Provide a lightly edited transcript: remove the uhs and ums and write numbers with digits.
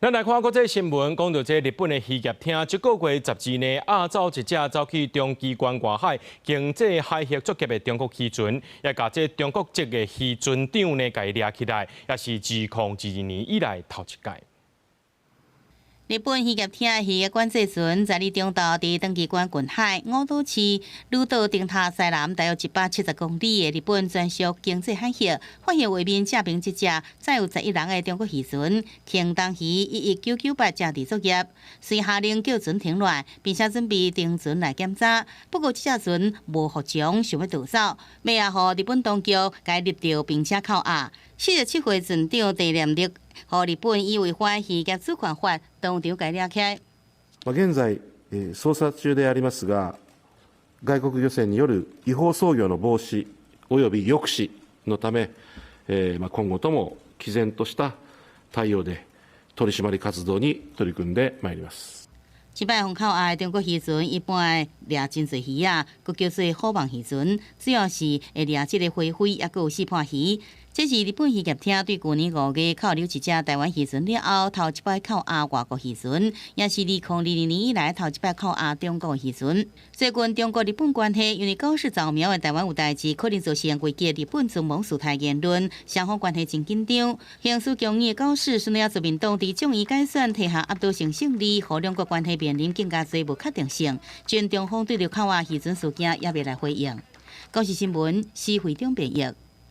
咱来看国际新闻，讲到这日本的渔业厅，这个月12日亚洲一只走去中基关外海经济海域作业的中国渔船，也甲这中国籍的渔船长呢，甲伊抓起来，也是2012年以来头一届。日本渔业厅渔业管制船在日中岛伫长崎关近海五岛市鹿岛町塔西南大约170公里的日本专属经济海域，发现画面正平一只载有11人的中国渔船，轻东鱼11998正伫作业，随下令叫船停乱，并且准备停船来检查。不过，这只船无服从，想要逃走，尾后日本当局该立钓并且扣押。47岁船长地念力，和日本以违反渔业主权法当场该抓起来。現在、捜査中でありますが、外国漁船による違法操業の防止及び抑止のため、今後とも毅然とした対応で取締り活動に取り組んでまいります。即摆封口外中国渔船一般掠真侪鱼啊，佮叫做好望渔船，主要是会掠即个花灰，也佮有四盘鱼。这是日本渔业厅对去年5月扣留一只台湾渔船了后，头一摆扣押外国渔船，也是2020年以来头一摆扣押中国渔船。最近中国日本关系因为高市造谣的台湾有代志，可能造成危及日本存亡事态言论，双方关系真紧张。刑事强硬的高市顺利自民党伫众议改选摕下压倒性胜利，互两国关系面临更加侪无确定性。全中方对着扣押渔船事件也未来回应。高市新闻，施惠中编译。